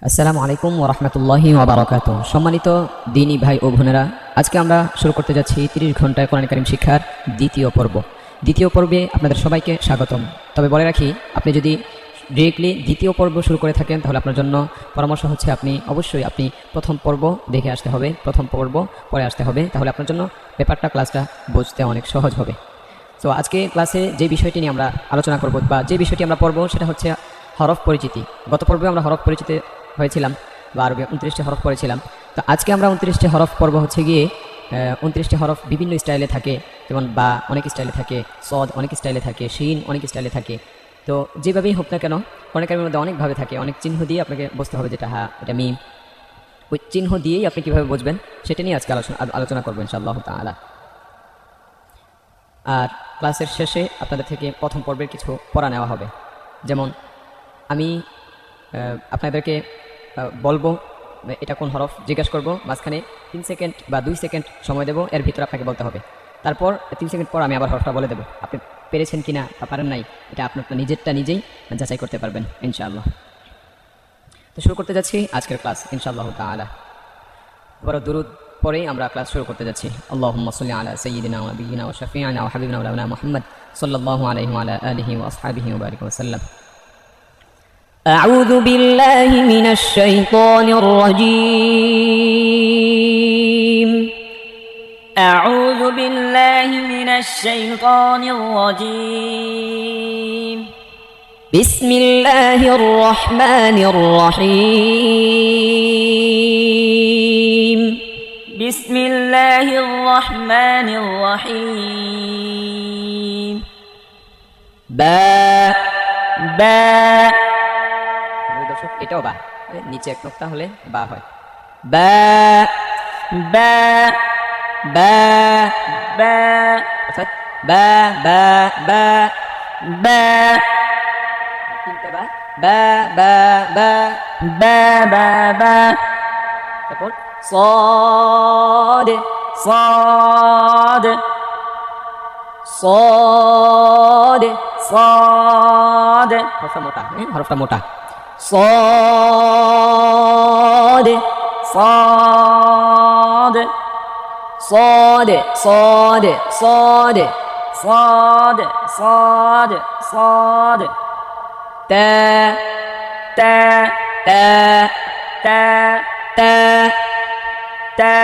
আসসালামু আলাইকুম ওয়া রাহমাতুল্লাহি ওয়া বারাকাতুহু। সম্মানিত দ্বীনী ভাই ও বোনেরা, আজকে আমরা শুরু করতে যাচ্ছি 30 ঘন্টায় কোরআন কারীম শিক্ষার দ্বিতীয় পর্ব। দ্বিতীয় পর্বে আপনাদের সবাইকে স্বাগতম। তবে বলে রাখি, আপনি যদি ডিরেক্টলি দ্বিতীয় পর্ব শুরু করে থাকেন তাহলে আপনার জন্য পরামর্শ হচ্ছে আপনি অবশ্যই প্রথম পর্ব দেখে আসতে হবে, প্রথম পর্ব পরে আসতে হবে, তাহলে আপনার জন্য ব্যাপারটা ক্লাসটা বুঝতে অনেক সহজ হবে। তো আজকে ক্লাসে যে বিষয়টি নিয়ে আমরা আলোচনা করব বা যে বিষয়টি আমরা পড়ব সেটা হচ্ছে হরফ পরিচিতি। গত পর্বে আমরা হরফ পরিচিতি হয়েছিলাম বা আরবি 29টি হরফ পড়েছিলাম। তো আজকে আমরা 29টি হরফ পর্ব হচ্ছে গিয়ে 29টি হরফ বিভিন্ন স্টাইলে থাকে, যেমন বা অনেক স্টাইলে থাকে, সদ অনেক স্টাইলে থাকে, শিন অনেক স্টাইলে থাকে। তো যেভাবেই হোক না কেন কোরআন কারীমের মধ্যে অনেকভাবে থাকে, অনেক চিহ্ন দিয়ে আপনাকে বুঝতে হবে যেটা হ্যাঁ এটা মিম। ওই চিহ্ন দিয়েই আপনি কীভাবে বুঝবেন সেটা নিয়ে আজকে আলোচনা করবো ইনশাআল্লাহ তাআলা। আর ক্লাসের শেষে আপনাদের থেকে প্রথম পর্বের কিছু পড়া নেওয়া হবে। যেমন আমি আপনাদেরকে বলবো এটা কোন হরফ জিজ্ঞাসা করবো, মাঝখানে 3 সেকেন্ড বা 2 সেকেন্ড সময় দেবো, এর ভিতরে আপনাকে বলতে হবে। তারপর 3 সেকেন্ড পর আমি আবার হরফটা বলে দেবো, আপনি পেরেছেন কিনা বা পারেন নাই এটা আপনার নিজেরটা নিজেই যাচাই করতে পারবেন ইনশাআল্লাহ। তো শুরু করতে যাচ্ছি আজকের ক্লাস ইনশাআল্লাহ তাআলা। এবার দুরুদ পরেই আমরা ক্লাস শুরু করতে যাচ্ছি। আল্লাহুম্মা সাল্লি আলা সাইয়্যিদিনা ওয়া নাবিয়িনা ওয়া শাফিঈনা ওয়া হাবিবিনা ওয়া মাওলানা মুহাম্মদ সাল্লাল্লাহু আলাইহি ওয়া আলা আলিহি ওয়া আসহাবিহি ওয়া বারিক ওয়া সাল্লাম। أعوذ بالله من الشيطان الرجيم. أعوذ بالله من الشيطان الرجيم. بسم الله الرحمن الرحيم. بسم الله الرحمن الرحيم. باء باء দর্শক এটাও বা, নিচে এক নোক্তা হলে বা হয়। বা বা বা বা অর্থাৎ বা বা বা বা তিনটা বা, বা বা বা বা বা বা তারপর صاد صاد صاد صاد হরফটা মোটা, হরফটা মোটা। صاد صاد صاد صاد صاد صاد صاد صاد تا تا تا تا تا تا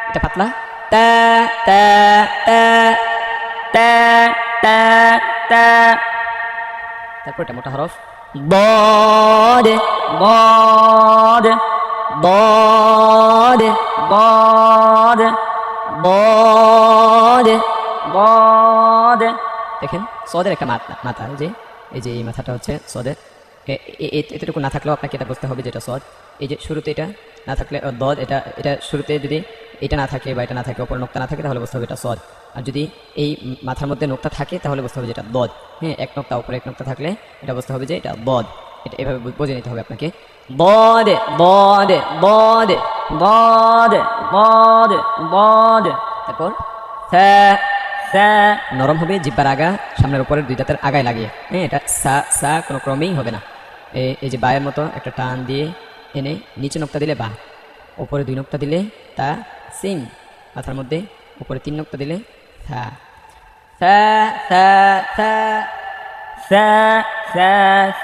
এটা পাতলা, তা তা তা تا تا تا তারপর এটা মোটা হরফ ضاد ضاد ضاد ضاد ضاد ضاد দেখেন সদের একটা মাথা, এই যে এই মাথাটা হচ্ছে সদের। এতটুকু না থাকলেও আপনাকে এটা বুঝতে হবে যেটা সদ। এই যে শুরুতে এটা না থাকলে দদ, এটা শুরুতে যদি এটা না থাকে বা এটা না থাকে, ওপর নোক্তা না থাকে তাহলে বুঝতে হবে এটা সদ। আর যদি এই মাথার মধ্যে নোক্তা থাকে তাহলে বুঝতে হবে যেটা দদ। হ্যাঁ, এক নোক্তা উপরে এক নোক্তা থাকলে এটা বুঝতে হবে যে এটা দদ। এটা এভাবে বুঝে নিতে হবে আপনাকে। বদ বদ বদ ضاد ضاد ضاد তারপর ثا ثا নরম হবে, জিব্বার আগা সামনের উপরের দুই দাঁতের আগায় লাগিয়ে। হ্যাঁ, এটা সা সা কোনো ক্রমেই হবে না। এই যে বায়ের মতো একটা টান দিয়ে এনে নিচে নোক্তা দিলে বা, উপরে 2 নোক্তা দিলে তা সিন, মাথার মধ্যে উপরে 3 নোক্তা দিলে থা থা থা থা ثا ثا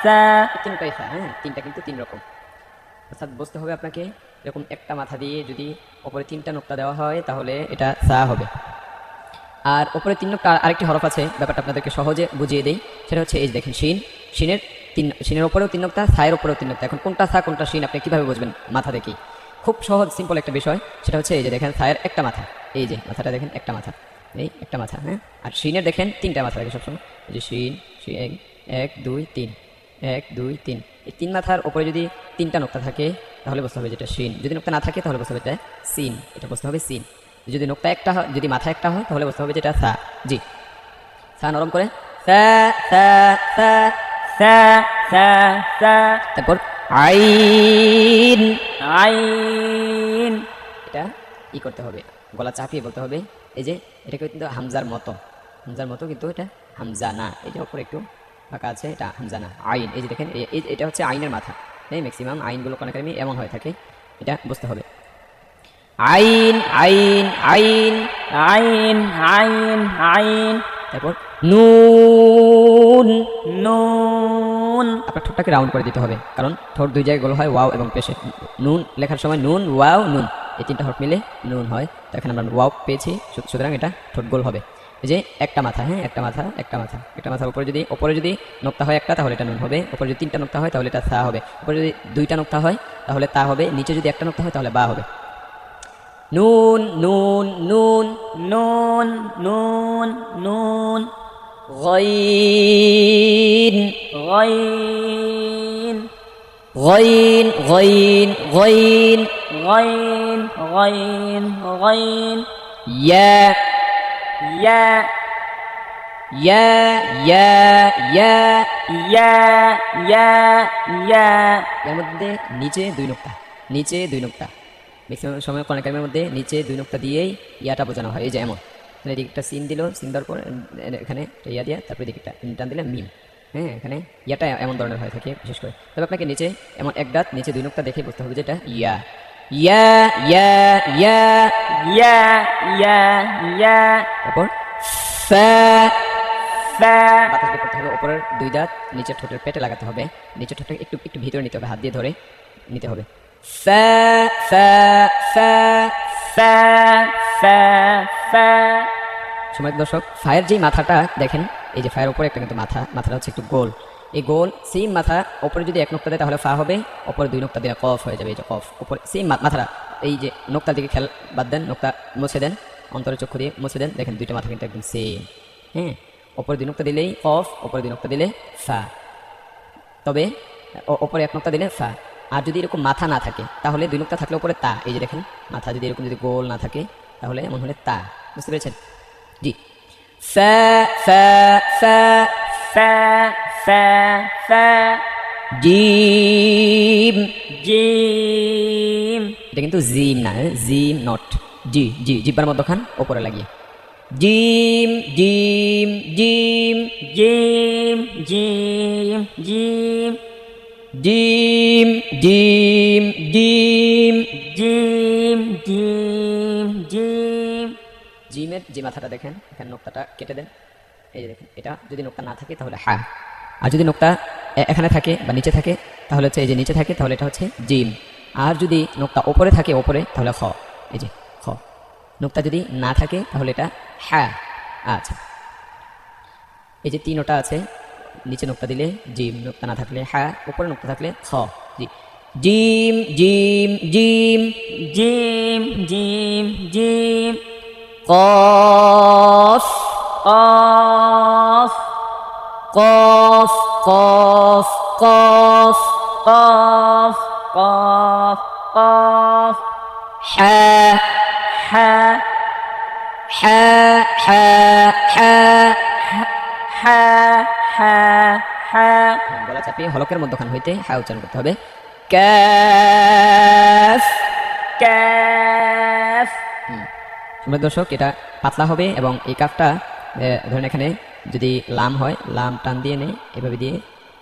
ثا তিনটাই থা। হ্যাঁ, তিনটা কিন্তু 3 রকম। অর্থাৎ বুঝতে হবে আপনাকে এরকম একটা মাথা দিয়ে যদি উপরে 3টা নোক্তা দেওয়া হয় তাহলে এটা সা হবে। আর উপরে 3 নোক্তা আরেকটি হরফ আছে, ব্যাপারটা আপনাদেরকে সহজে বুঝিয়ে দেই। সেটা হচ্ছে এই যে দেখেন শিন, শিনের উপরেও 3 নোক্তা, সায়ের উপরেও 3 নোক্তা। এখন কোনটা সা কোনটা শিন আপনি কীভাবে বুঝবেন মাথা দেখেই? খুব সহজ সিম্পল একটা বিষয়, সেটা হচ্ছে এই যে দেখেন সায়ের একটা মাথা, এই যে মাথাটা দেখেন একটা মাথা, এই একটা মাথা। হ্যাঁ, আর শিনের দেখেন 3টা মাথা থাকে সবসময়। এই যে শিন 1 2 3 1 2 3, এই 3 মাথার উপরে যদি 3টা নোক্তা থাকে তাহলে বুঝতে হবে যেটা শিন। যদি নোক্তা না থাকে তাহলে বুঝতে হবে এটা সিন, এটা বুঝতে হবে সিন। যদি নোক্তা একটা হয়, যদি মাথা একটা হয় তাহলে বুঝতে হবে যেটা সা। জি, সা নরম করে সা সা সা ثا ثا ثا তারপর আইন, عين এটা ই করতে হবে, গলা চাপিয়ে বলতে হবে। এই যে এটা কিন্তু হামজার মতো কিন্তু এটা হামজা না। এই যে উপরে একটু ফাঁকা আছে, এটা হামজা না, আইন। এই যে দেখেন এটা হচ্ছে আইনের মাথা, এই ম্যাক্সিমাম আইনগুলো কোরআন কারিমে এমন হয়ে থাকে, এটা বুঝতে হবে। আইন আইন আইন, عين عين عين তারপর নুন। نون আপনার ঠোঁটটাকে রাউন্ড করে দিতে হবে, কারণ ঠোঁট দুই জায়গায় গোল হয় ওয়াও এবং পেশে। নুন লেখার সময় নুন ওয়াও নুন এই তিনটা হরফ মিলে নুন হয়, তো এখানে আমরা ওয়াও পেয়েছি, সুতরাং এটা ঠোঁট গোল হবে। এই যে একটা মাথা, হ্যাঁ একটা মাথা একটা মাথা, একটা মাথার উপরে যদি নোক্তা হয় একটা তাহলে এটা নুন হবে, উপরে যদি তিনটা নোক্তা হয় তাহলে এটা সা হবে, উপরে যদি দুইটা নোক্তা হয় তাহলে তা হবে, নিচে যদি একটা নোক্তা হয় তাহলে বা হবে। নুন নুন নুন। نون نون نون غين غين غين غين غين غين غين غين يا يا يا يا يا يا يا يا এর মধ্যে নিচে দুই নোক্তা, নিচে দুই নোক্তা। ম্যাক্সিমাম সময় কোরআন কারিমের মধ্যে নিচে দুই নোক্তা দিয়েই ইয়াটা বোঝানো হয়। এই যে এমন এদিকে একটা সিন দিল, সিন দেওয়ার পর এখানে একটা ইয়া দিয়া তারপরে এদিকে একটা টান দিলে মিম। হ্যাঁ এখানে ইয়াটা এমন ধরনের হয়ে থাকে বিশেষ করে। তবে আপনাকে নিচে এমন এক দাঁত নিচে দুই নোক্তা দেখে বুঝতে হবে যে এটা ইয়া ইয়া ইয়া ইয়া। يا يا يا তারপর ফা, فا বাতাস বের করতে হবে, উপরের দুই দাঁত নিচের ঠোঁটের পেটে লাগাতে হবে, নিচের ঠোঁটটাকে একটু একটু ভিতরে নিতে হবে, হাত দিয়ে ধরে নিতে হবে। ফা ফা ফা। فا فا فا সময় দর্শক, ফায়ের যেই মাথাটা দেখেন, এই যে ফায়ের উপরে একটা কিন্তু মাথাটা হচ্ছে একটু গোল, এই গোল সেম মাথা উপরে যদি এক নোক্তা দেয় তাহলে ফা হবে, উপরে দুই নোক্তা দিলে কফ হয়ে যাবে। এই যে কফ, উপরে সেম মাথাটা, এই যে নোক্তার দিকে খেয়াল বাদ দেন, নোক্তা মুছে দেন, অন্তরে চক্ষু দিয়ে মুছে দেন, দেখেন দুইটা মাথা কিন্তু একদম সেম। হ্যাঁ উপরে দুই নোক্তা দিলেই কফ, উপরে দুই নোক্তা দিলে ফা, তবে ওপরে এক নোক্তা দিলে ফা। আর যদি এরকম মাথা না থাকে তাহলে দুই নোক্তা থাকলে উপরে তা। এই যে দেখেন মাথা যদি এরকম যদি গোল না থাকে তাহলে এমন হলে তা। বুঝতে পেরেছেন? জি। ফা ফা ফা فا فا فا জিম। جيم এটা কিন্তু জিম না, জিম নট জি। জি জিব্বার মধ্যখান ওপরে লাগিয়ে জিম জিম জিম جيم جيم جيم জিম জিম জিম। جيم جيم جيم জিমের যে মাথাটা দেখেন এখানে নোক্তাটা কেটে দেন, এই যে দেখেন এটা যদি নোক্তা না থাকে তাহলে হা, আর যদি নোক্তা এখানে থাকে বা নিচে থাকে তাহলে হচ্ছে এই যে নিচে থাকে তাহলে এটা হচ্ছে জিম, আর যদি নোক্তা ওপরে থাকে ওপরে তাহলে খ। এই যে খ। নোক্তা যদি না থাকে তাহলে এটা হ্যাঁ। আচ্ছা এই যে তিন ওটা আছে, নিচে নোক্তা দিলে জিম, নোক্তা না থাকলে হ্যাঁ, উপরে নোক্তা থাকলে খ। জি জিম জিম জিম। جيم جيم جيم কফ قاف কফ কফ কফ قاف قاف قاف হ্যাঁ حا হ্যাঁ হ্যাঁ হ্যাঁ। حا حا حا গলা চাপিয়ে হলকের মধ্যখান হইতে হ্যাঁ উচ্চারণ করতে হবে। ক্যাফ। كاف সুন্দর দর্শক, এটা পাতলা হবে এবং এই কাফটা ধরেন এখানে যদি লাম হয়, লাম টান দিয়ে নেই এভাবে দিয়ে,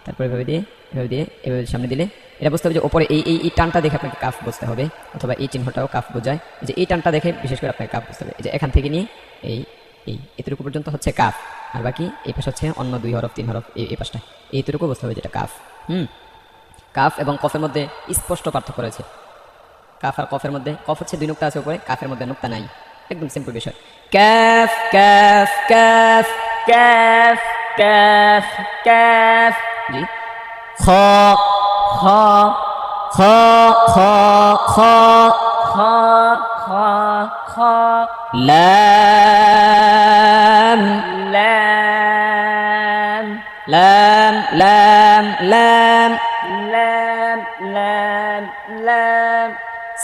তারপর এভাবে দিয়ে এভাবে দিয়ে এভাবে সামনে দিলে এটা বুঝতে হবে যে ওপরে এই এই এই টানটা দেখে আপনাকে কাফ বুঝতে হবে, অথবা এই চিহ্নটাও কাফ বোঝায়। যে এই টানটা দেখে বিশেষ করে আপনাকে কাফ বুঝতে হবে। এই যে এখান থেকে নিয়ে এই এই এতটুকু পর্যন্ত হচ্ছে কাফ, আর বাকি এই পাশ হচ্ছে অন্য দুই হরফ তিন হরফ, এই পাশটা এইটুকু বুঝতে হবে যেটা কাফ। কাফ এবং কফের মধ্যে স্পষ্ট পার্থক্য রয়েছে। কাফ আর কফের মধ্যে, কফ হচ্ছে দুই নোক্তা আছে উপরে, কাফের মধ্যে নোক্তা নাই, একদম সিম্পল বিষয়। Cafe cafe cafe. كاف كاف كاف জি খ خا খ খ খ خا خا خا লাম لام লাম লাম লাম لام لام لام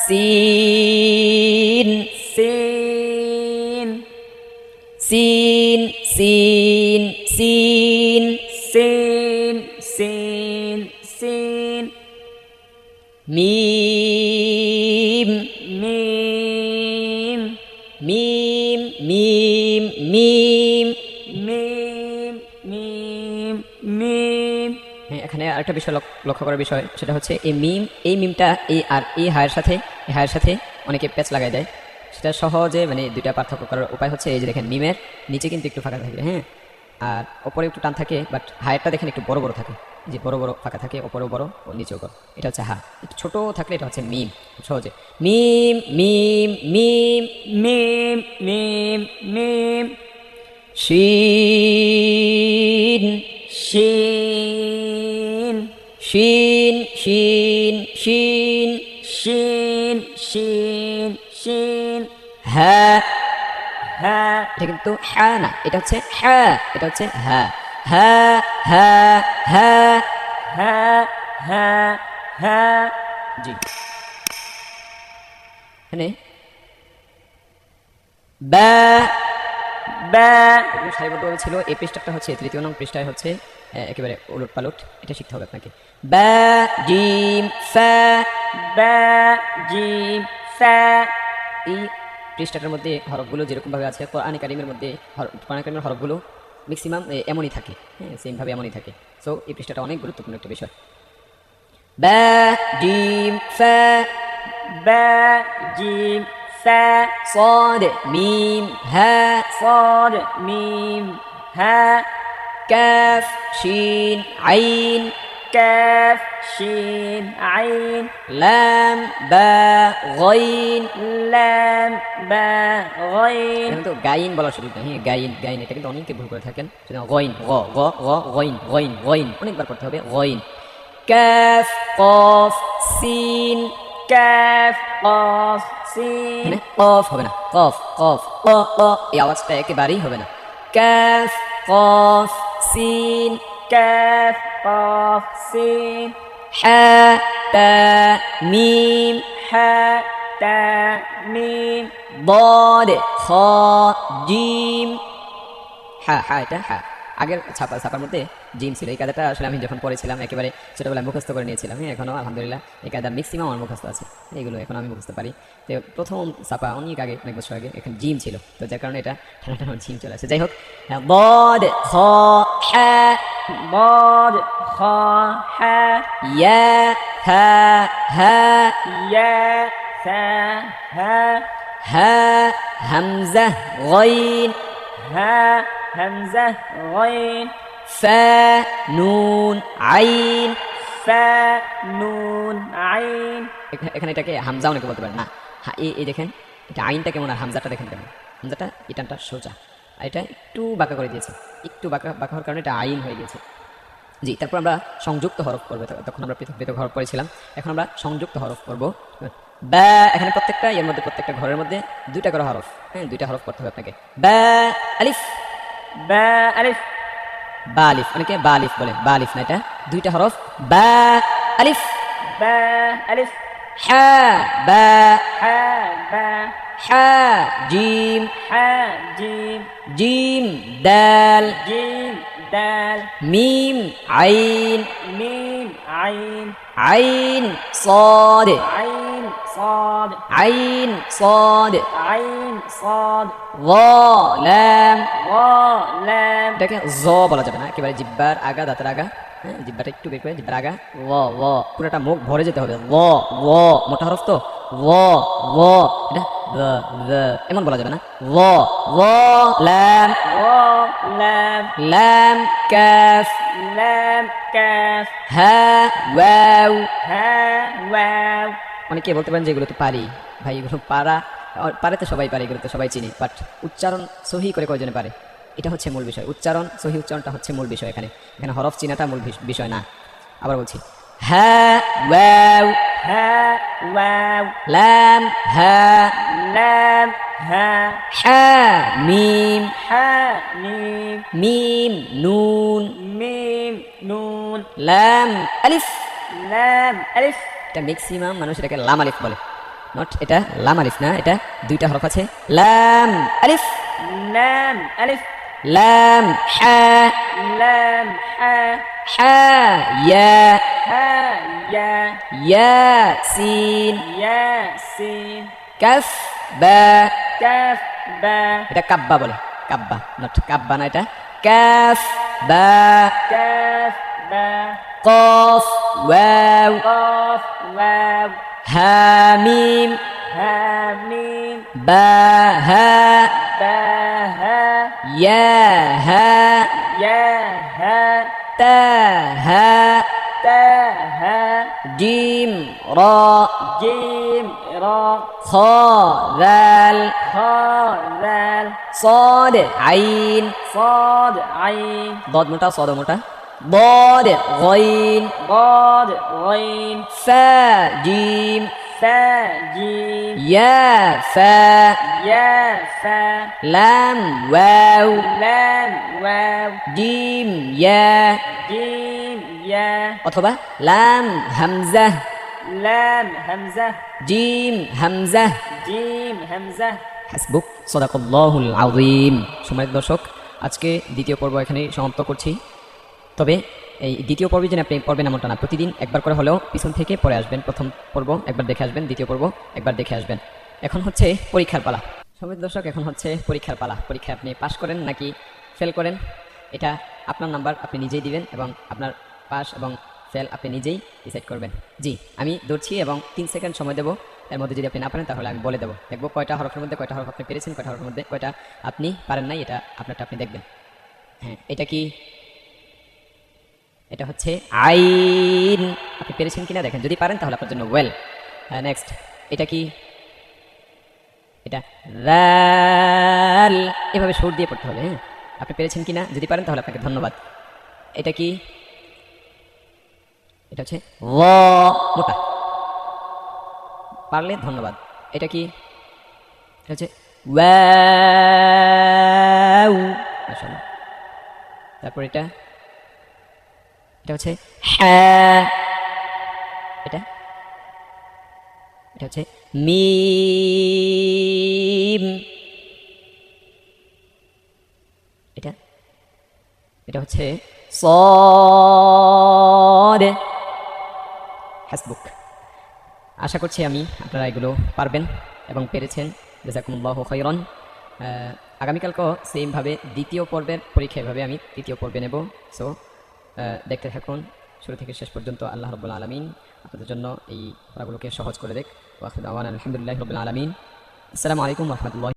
সিন سين সিন সিন সিন سين سين سين মিম ميم মিম মিম মিম। ميم ميم ميم হ্যাঁ এখানে আরেকটা বিষয় লক্ষ্য করার বিষয়, সেটা হচ্ছে এই মিমটা এই হায়ের সাথে অনেকে প্যাচ লাগাই দেয়। সেটা সহজে মানে দুইটা পার্থক্য করার উপায় হচ্ছে এই যে দেখেন, মিমের নিচে কিন্তু একটু ফাঁকা থাকে, হ্যাঁ, আর ওপরে একটু টান থাকে, বাট হায়েরটা দেখেন একটু বড় বড় থাকে, যে বড় বড় ফাঁকা থাকে, ওপরেও বড় ও নিচেও বড়। এটা হচ্ছে হা। একটু ছোট থাকলে এটা হচ্ছে মিম। সহজে মিম মিম মিম। mim mim mim শিন shin শিন শিন শিন। shin shin shin হা, ha এটা কিন্তু হা না, এটা হচ্ছে হা, এটা হচ্ছে হা। হা হা হা। ha ha ha জি, এখানে বা ba সারিবদ্ধভাবে ছিল। এই পৃষ্ঠাটা হচ্ছে 3য় নং পৃষ্ঠায় হচ্ছে একেবারে উলট পালট, এটা শিখতে হবে আপনাকে। বা জিম ফা। ba jim fa এই পৃষ্ঠাটার মধ্যে হরফগুলো যেরকম ভাবে আছে কোরআন কারীমের মধ্যে, কোরআন কারীমের হরফগুলো ম্যাক্সিমাম এমনই থাকে, হ্যাঁ, সেম ভাবে এমনই থাকে। সো এই পৃষ্ঠাটা অনেক গুরুত্বপূর্ণ একটা বিষয়। বা জিম ফা ba jim fa صاد ميم ها صاد mim ha كاف شين عين كاف شين عين لام با غين। لام با غين এখানে তো গাইন বলার সুযোগ নেই, হ্যাঁ, গাইন গাইন এটা কিন্তু অনেকে ভুল করে থাকেন। সেটা গইন গ গ গ গইন গইন গইন অনেকবার করতে হবে। গইন কাফ কফ সিন। كاف قاف سين এখানে কফ হবে না, কফ কফ ক ক, এই আওয়াজটা একেবারেই হবে না। কাফ কফ সিন كاف قاف سين হা তা মিম حا تا ميم ضاد খ জিম। হা এটা হা। আগের ছাপার মধ্যে জিম ছিল। এই কায়দাটা আসলে আমি যখন পড়েছিলাম একেবারে ছোটবেলায় মুখস্থ করে নিয়েছিলাম, হ্যাঁ, এখনো আলহামদুলিল্লাহ এই কায়দা ম্যাক্সিমাম আমার মুখস্থ আছে, এগুলো এখন আমি মুখস্থ পারি। তো প্রথম ছাপা অনেক আগে, অনেক বছর আগে, এখন জিম ছিল, তো যার কারণে এটা ঠান্ডা ঠান্ডা জিম চলে আসে। যাই হোক, ضاد খ হা ضاد خا حا ইয়া হা হা يا ثا ها হা হামজা গইন ها همزة غين ফা নুন আইন। فا نون عين এখানে এটাকে হামজা অনেকে বলতে পারে না। এই দেখেন, এটা আইনটা কেমন, আর হামজাটা দেখেন কেমন। হামজাটা এটানটা সোজা, আর এটা একটু বাঁকা করে দিয়েছে, একটু বাঁকা বাঁকা হওয়ার কারণে এটা আইন হয়ে গেছে। জি, তারপর আমরা সংযুক্ত হরফ করবো। তখন আমরা পৃথক পৃথক হরফ পড়েছিলাম, এখন আমরা সংযুক্ত হরফ করবো। বা এখানে প্রত্যেকটা এর মধ্যে, প্রত্যেকটা ঘরের মধ্যে দুইটা করে হরফ, হ্যাঁ, দুইটা হরফ করতে হবে আপনাকে। বা আলিফ, با ألف বা আলিফ, অনেকে বা আলিফ বলে, বা আলিফ না, এটা দুইটা হরফ। বা আলিফ با ألف হা বা حا با হা জিম حا جيم জিম দাল جيم دال মিম আইন ميم عين আইন صاد عين صاد আইন صاد عين صاد ظ লাম। غا لام এটাকে জ বলা যাবে না, একেবারে জিব্বার আগা, দাঁতের আগা, হ্যাঁ, জিব্বাটা একটু বের করে জিব্বার আগা। ও পুরোটা মুখ ভরে যেতে হবে। মোটা হরফ তো, এটা এমন বলা যাবে না। লাম غا لام লাম কাফ لام كاف হা ওয়াও। ها واو অনেকে বলতে পারেন যে এগুলো তো পারি, ভাই এগুলো পারে তো সবাই পারে, এগুলো তো সবাই চিনি, বাট উচ্চারণ সহি করে কয়জনে পারে, এটা হচ্ছে মূল বিষয়। উচ্চারণ, সহি উচ্চারণটা হচ্ছে মূল বিষয়। এখানে এখানে হরফ চিনাটা মূল বিষয় না। আবার বলছি, হা ওয়াও ها واو লাম হা لام ها হা মিম حا ميم মিম নুন ميم نون লাম আলিফ। لام ألف এটা ম্যাক্সিমাম মানুষ এটাকে লাম আলিফ বলে, নট, এটা লাম আলিফ না, এটা দুইটা হরফ আছে। লাম আলিফ لام ألف লাম হা لام حا হা ইয়া ها يا ইয়া সিন يا سين কাফ বা। كاف با এটা কাব্বা বলে, কাব্বা, নট কাব্বা না, এটা কাফ বা। كاف با কফ ওয়াও قاف واو হা মিম ها ميم বা হা با ها ইয়া হা يا ها তা হা تا ها জিম র جيم را খ দাল خا ذال صاد عين صاد عين ضاد موٹا صاد موٹا ضاد غين ضاد غين فا جيم فا جيم يا فا يا فا لام واو لام واو جيم يا جيم يا অথবা লাম হামজা لام همزة জিম হামজা جيم همزة হাসবুক সাদাকাল্লাহুল আযীম। সম্মানিত দর্শক, আজকে দ্বিতীয় পর্ব এখানেই সমাপ্ত করছি। তবে এই দ্বিতীয় পর্বে যেন আপনি পড়বেন এমনটা না, প্রতিদিন একবার করে হলেও পিছন থেকে পড়ে আসবেন। প্রথম পর্ব একবার দেখে আসবেন, দ্বিতীয় পর্ব একবার দেখে আসবেন। এখন হচ্ছে পরীক্ষার পালা। সম্মানিত দর্শক, এখন হচ্ছে পরীক্ষার পালা। পরীক্ষায় আপনি পাশ করেন নাকি ফেল করেন, এটা আপনার নাম্বার আপনি নিজেই দিবেন এবং আপনার পাস এবং ফেল আপনি নিজেই ডিসাইড করবেন। জি, আমি ধরছি এবং 3 সেকেন্ড সময় দেবো। এর মধ্যে যদি আপনি না পারেন তাহলে আমি বলে দেবো। দেখবো কয়টা হরফের মধ্যে কয়টা হরফ আপনি পেরেছেন, কয়টা হরফের মধ্যে কয়টা আপনি পারেন নাই, এটা আপনারটা আপনি দেখবেন। হ্যাঁ, এটা কি? এটা হচ্ছে আইন। আপনি পেরেছেন কিনা দেখেন, যদি পারেন তাহলে আপনার জন্য ওয়েল। নেক্সট, এটা কি? এটা রাল। এভাবে সুর দিয়ে পড়তে হবে। হ্যাঁ, আপনি পেরেছেন কিনা, যদি পারেন তাহলে আপনাকে ধন্যবাদ। এটা কি? এটা হচ্ছে ল মোটা, পারলে ধন্যবাদ। এটা কি? এটা হচ্ছে ওয়াও। মাশাআল্লাহ। তারপর এটা এটা হচ্ছে হ্যাঁ। এটা এটা হচ্ছে মিম। এটা এটা হচ্ছে সদ। হাসবুক। আশা করছি আমি আপনারা এগুলো পারবেন এবং পেরেছেন। জাযাকুমুল্লাহু খাইরান। আগামীকালকেও সেমভাবে দ্বিতীয় পর্বের পরীক্ষা এভাবে আমি তৃতীয় পর্বে নেব। সো দেখতে থাকুন শুরু থেকে শেষ পর্যন্ত। আল্লাহ রাব্বুল আলামিন আপনাদের জন্য এই পড়াগুলোকে সহজ করে দেখ। ওয়া আখিরু দাওয়ানা আলহামদুলিল্লাহি রাব্বিল আলামিন। আসসালামু আলাইকুম ওয়া রাহমাতুল্লাহি।